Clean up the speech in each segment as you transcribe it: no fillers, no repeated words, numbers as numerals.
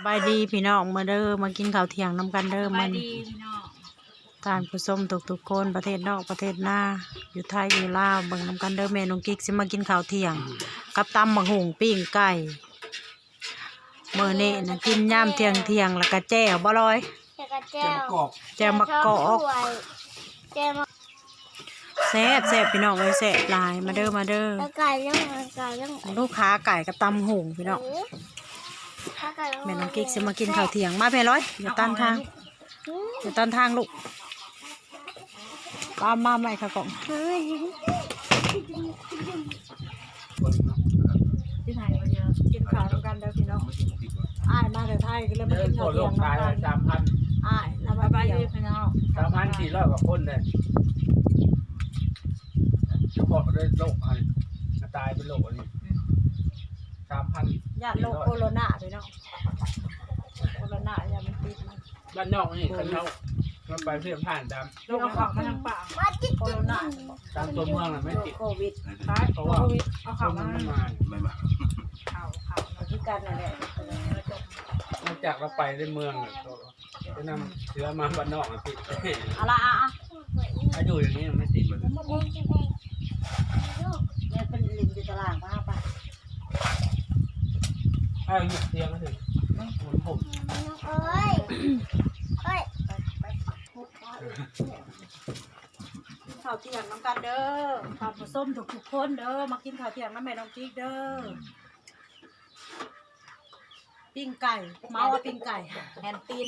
บายดีพี่น้องมาเด้อมากินข้าวเที่ยงน้ำกันเด้อมัน ดีพี่น้อง ท่านผู้ชมทุกๆคนประเทศนอกประเทศหน้าอยู่ไทยอยู่ลาวเบิ่งน้ำกันเด้อแม่น้องกิ๊กสิมากินข้าวเที่ยงกับตำบักหุ่งปิ้งไก่มื้อนี้นะกินย่ำเที่ยงแล้วก็แจ่วบ่ลอย แจ่วกอก แจ่วมะกอก แจ่วมะ แซ่บพี่น้องเอ้ยแซ่บหลายมาเด้อไก่ย่างไก่ย่าง ลูกค้าไก่กับตำหุ่งพี่น้องแม่น้องกิ๊กสิมากินข้าวเที่ยงมาแม่ร้อยอย่าตันทางลูกตามมาใหม่ค่ะกล่อง ที่ไทยมาเยอะกินข้าวกันเด้อพี่น้องอ้ายมาแต่ไทยก็เลยมากินข้าวเที่ยงน้ำกัน 3,000 อ้ายแล้วมา บาย เที่ยว ดีพี่น้อง 3,400 กว่าคนเลยจะบอกเลยโรคอะไรตายเป็นโรคอะไร3,000 ญาติโรคโคโรนาพี่น้องโคโรนาอย่ามันติดมัน บ้านนอกนี่คนเขาไปเพื่อผ่านตาม โรคเขามาทางป่าโคโรนา ตามตัวเมืองน่ะไม่ โรค ติด โควิด เพราะว่า เอา ค ข่าวน มั มาน ไม่มา ข่าวมาที่กันนั่นแหละ นอกจากเราไปในเมืองน่ะจะนำเชื้อมาบ้านนอกน่ะติด เอาละอ่ะ ถ้าอยู่อย่างนี้มันไม่ติดเลย เนี่ยเป็นลิงอยู่ตลาดมาป่ะ ถ้าหยุดเตียงก็ถึงผม ข้าวเที่ยงน้ำกันเด้อข้าวผสมทุกคนเด้อมากินข้าวเที่ยงน้ำแม่น้องกิ๊กเด้อปิ้งไก่เมาว่าปิ้งไก่แฮนตีน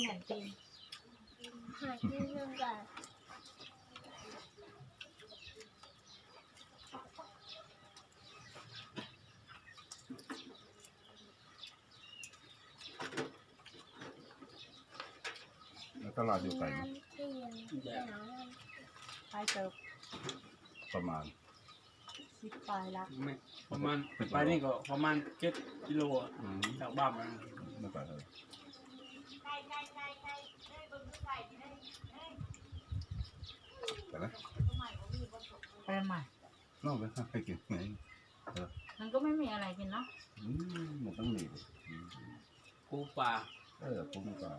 แล้วตลาดอยู่ไกลไหม ไปเติบ ประมาณ 10 ปลายละ ไม่ประมาณไปนี่ก็ประมาณ7 กิโลจากบ้านมา ไม่ไกลเลยไปไหม ไปใหม่ นอกไปให้กินไง มันก็ไม่มีอะไรกินเนาะ มันต้องมี กูป่า กุ้งปลา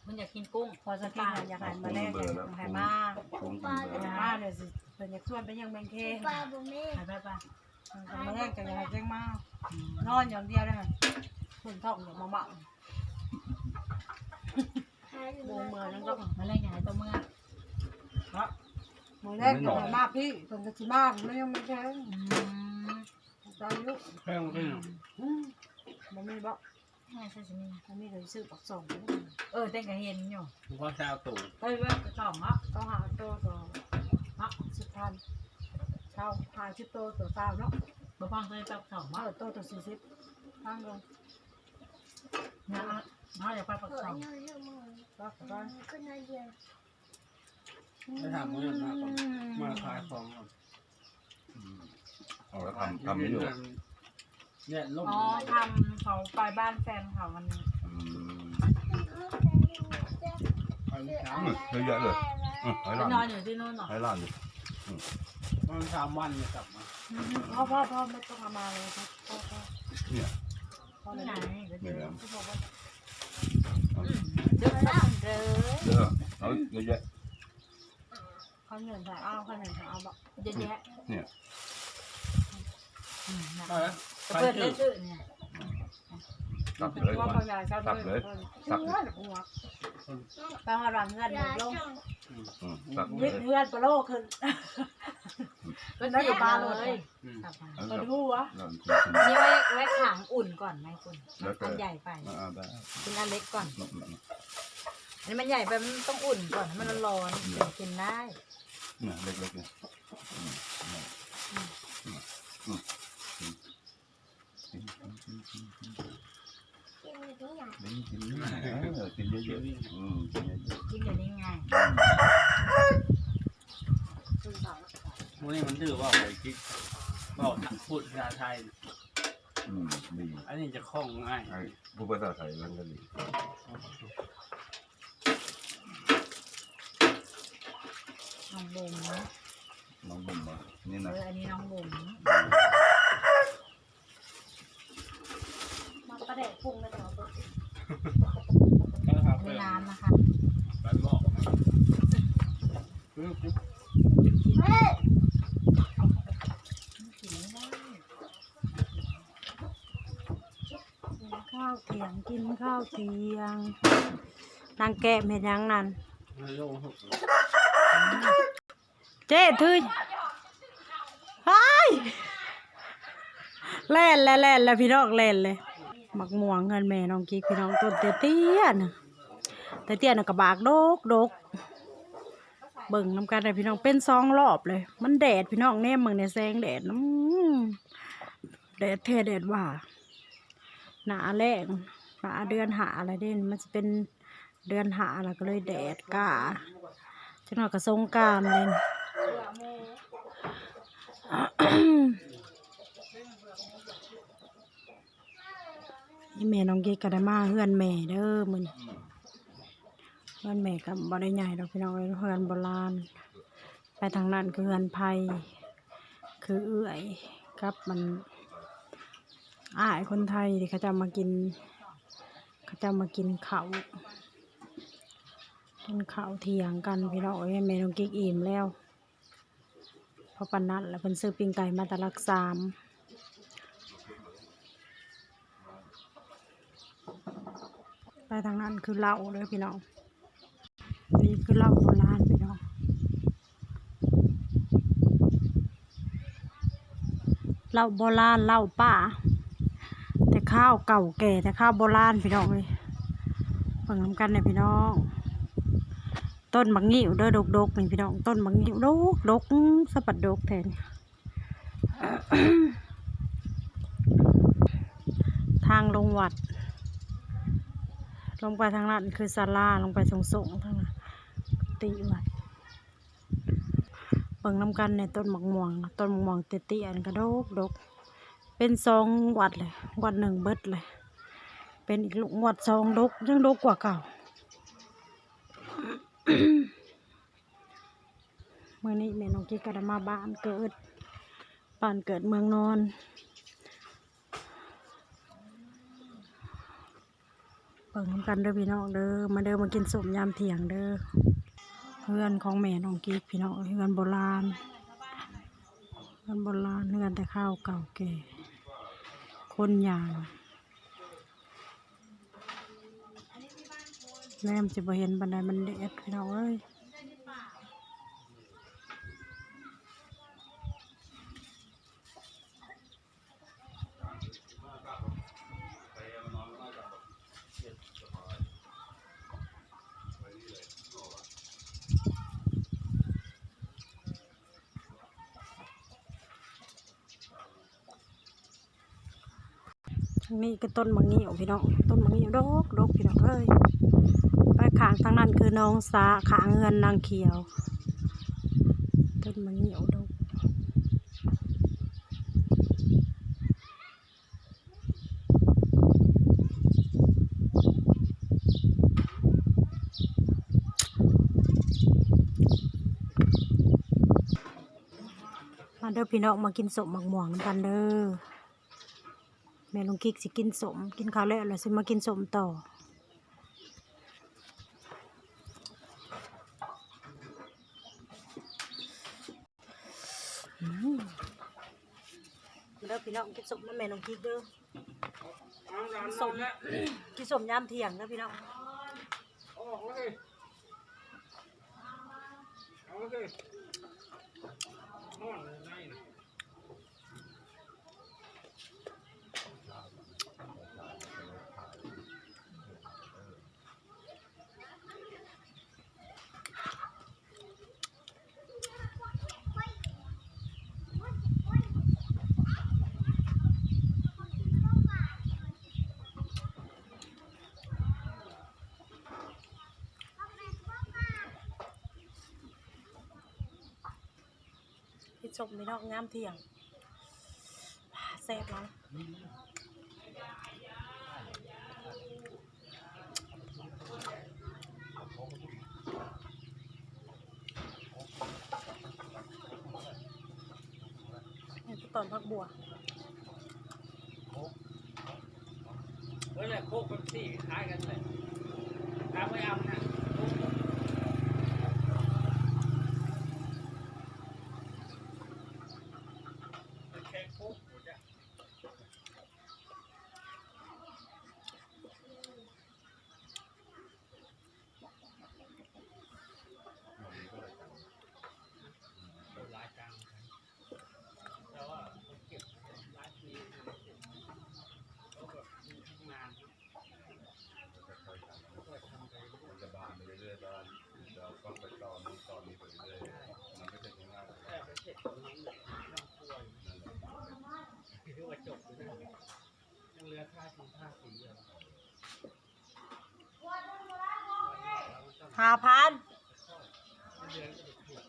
มันอยากกินกุ้ง พอสักทีอยากให้มาแลกอยากให้มา กุ้งกิน อยากมาเดี๋ยวสิเพิ่นอยากชวนไปยังแบงเค ปลาบุ้ม ไปไป มาแลกกันอยากให้แจ้งมานอนอย่างเดียวได้ไหมคนท้องอย่ามาเมาโมเมื่อนั่นก็ มาเล่นอย่างไรตัวเมื่อ มือแรกอยากให้มาพี่เพิ่นก็สิมาไม่ยังไม่แข็งใจยุ แป้งขึ้น มันมีบ่ ไม่ใช่สิมี มันมีเลยซื้อปักส่ง เต้นกับเห็นอยู่ กูก็ชาวตู่ เฮ้ยเว้ยกระสองอ่ะ ต้องหาตัว10,000เช่าหา10ตัวเช้าเนาะ บ่ฟังเคยจับสอง มา อ่ะ ตัว40ตั้งลง เนี่ยน้อยอยากไปปักสอง รักกัน จะถามมึงมาก่อนมาขายของก่อน เอาแล้วทำไม่อยู่ เนี่ยล่ม อ๋อทำเขาไปบ้านแฟนเขาวันนี้ ไปเช้า เยอะแยะเลยให้ ไป ร้าน นอนอยู่ที่นู่นเหรอ ให้ร้านอยู่ มัน3 วันเนี่ยกลับมา พ่อไม่ต้องมาเลยครับพ่อ เนี่ย พ่อเล ที่ ย ไหนก็ นี่ เจอ นะ ที่บอกว่า เดือดร้อนเด้อ เยอะเอาเยอะแยะ เขาเหนื่อยถ่ายเอาเขาเหนื่อยถ่ายเอาบอก เยอะแยะ เนี่ย ไปแล้ว จะเปิดได้ชื่อเนี่ย ตับเลย ว่า มา เขาใหญ่เขาเลย ตับ หัวไปหาหลังเงินลง ตับเล วิท ย ย์เงินปลาโลขึ้น ก็ได้อยู่บ้านเลย มาดูวะ นี่ไว้ขังอุ่นก่อนไหมคุณอันใหญ่ไป ได้ กินอันเล็กก่อนอันนี้มันใหญ่ไปมันต้องอุ่นก่อนให้มันร้อนถึงกินได้ เนี่ยเล็กๆเนี่ยกินเยอะๆกินเยอะ กินอย่างนี้ไง วันนี้มันถือว่าไปกิ๊กบอกพูดภาษาไทย ดี อันนี้จะคล่องง่าย ผู้ภาษาไทยมันก็ดี น้องบุ๋ม น้องบุ๋มนี่นะ อันนี้น้องบุ๋ม มา ปรุงแล้วเดี๋ยวเอาไป ครับ ไม่นานนะคะ ไปบอกนะ เฮ้ย กินไม่ได้ กินข้าวเที่ยงกินข้าวเที่ยงนางแกะเห็นยังนั่น ให้โยก เจ๊ทื่ไอ้ยแล่นแล้วพี่น้องแล่นเลยหมักม่วงเงินแม่น้องกิ๊กพี่น้องต้นเตี้ยๆน่ะแต่เตี้ยน่ะกระบากดกเบิ่งน้ำกันเลยพี่น้องเป็น2 รอบเลยมันแดดพี่น้องแน่เมืองในแสงแดดแดดแท้แดดว่าหนาแรงหนาเดือนหาอะไรเด่นมันจะเป็นเดือนหาแล้วก็เลยแดดกล้าจังหวะกระสงกรานต์เลย นี่แม่น้องเกดก็ได้มาเฮือนแม่เด้อมื้อนี้เฮือนแม่ก็บ่ได้ใหญ่ดอกพี่น้องเอ้ยเฮือนโบราณไปทางนั้นคือเฮือนไผคือเอื้อยกับมันอ้ายคนไทยที่เขาจะมากินข้าวเที่ยงกันพี่น้องเอ้ยแม่น้องกิ๊กอิ่มแล้วเพราะปานนั้นแล้วเพิ่นซื้อปิ้งไก่มาแตะลัก3ไปทางนั้นคือเหล้าเลยพี่น้องนี่คือเหล้าโบราณพี่น้องเหล้าโบราณเหล้าป่าแต่ข้าวเก่าแก่แต่ข้าวโบราณพี่น้องเลยเพิ่งทำกันเนี่ยพี่น้องต้นบักงิ้วเด้อดกๆนี่พี่น้องต้นบักงิ้วดกสะปัดดกแทน ทางลงวัดลงไปทางนั้นคือศาลาลงไปส่งทางนั้นตีวัดเบิ่งน้ำกันในต้นมะม่วงเตี้ยๆกระดกเป็น2 วัดเลยวัด1เบิดเลยเป็นอีกลูกวัด2ยังดกกว่าเก่า เมื่อนี้แม่น้องกิ๊กก็ได้มาบ้านเกิดเมืองนอนเบิ่งน้ำกันเด้อพี่น้องเด้อมากินส้มยามเที่ยงเด้อเพื่อนของแม่น้องกิ๊กพี่น้องเพื่อนโบราณเพื่อนแต่ข้าวเก่าแก่คนยางแม่มจะบ่เห็นบันไดมันเด็ดพี่น้องเอ้ยทางนี้คือต้นมะงิ้วพี่น้องต้นมะงิ้วดกพี่น้องเอ้ยไปข้างทางนั้นคือน้องสาขาเงินนางเขียวต้นมะงิ้วดกมาเด้อพี่น้องมากินส้มหมักม่วงน้ำกันเด้อแม่ลุงกิ๊กสิกินส้มกินข้าวแล้วสิมากินส้มต่อเด้อพี่น้องกินส้มน้ำแม่ลุงกิ๊กเด้อกินส้มยามเที่ยงเด้อพี่น้องกินส้มพี่น้องยามเที่ยงแซ่บแล้วนี่คือตอนพักบัว เออแหละโคกเป็นสี่คล้ายกันเลยตามไปเอานะแค่โคกหมดอะ หลายจังแต่ว่าเก็บหลายปีเขาแบบมีทำงานก็ทำไป มันจะบานไปเรื่อยๆบ้านจะต้องไปต่อนี้ต่อนี้ไปเรื่อยๆมันก็จะง่ายๆ แต่ไปเสร็จตรงนั้นเนี่ยต้องป่วยคือว่าจบอยู่นั่นยังเหลือค่าสีอยู่ 5,000 เดือนก็ถูก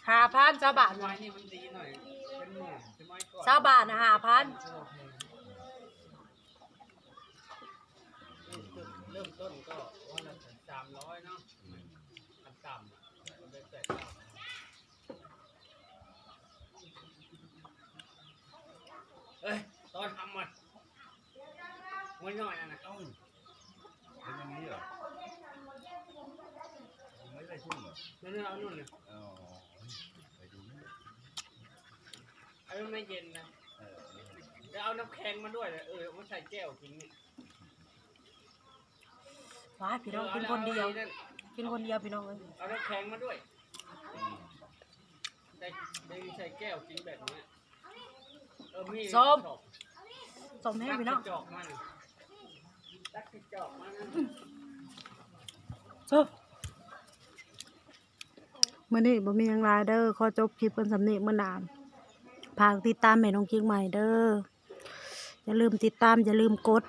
5,000 20 บาท ไม้นี่มันดีหน่อยเป็นหมื่นใช่ไหมก่อน 20 บาทนะ 5,000 เริ่มต้นก็วันละ300เนาะขั้นต่ำมันได้แต่เอ้ยตอนทำมันมันย่อยนะ เอ้าเป็นอย่างนี้เหรอไม่ได้ชุ่มเหรอ นั่นเอานู่นเลย อ๋อไปดูนี่ ไอ้มันไม่เย็นนะ เออ แล้วเอาน้ำแข็งมาด้วยเลยมันใส่แก้วกินนี่ ว้ายพี่น้องกินคนเดียวกินคนเดียวพี่น้องเอ้ย เอาน้ำแข็งมาด้วยใส่แก้วกินแบบนี้มี สมให้พี่น้อง จอกมันตักกระจอกมัน ส้มมื้อนี้บ่มีหยังหลายเด้อขอจบคลิปเพิ่นสำนี้มื้อหน้าฝากติดตามแม่น้องกิ๊กใหม่เด้ออย่าลืมติดตามอย่าลืมกด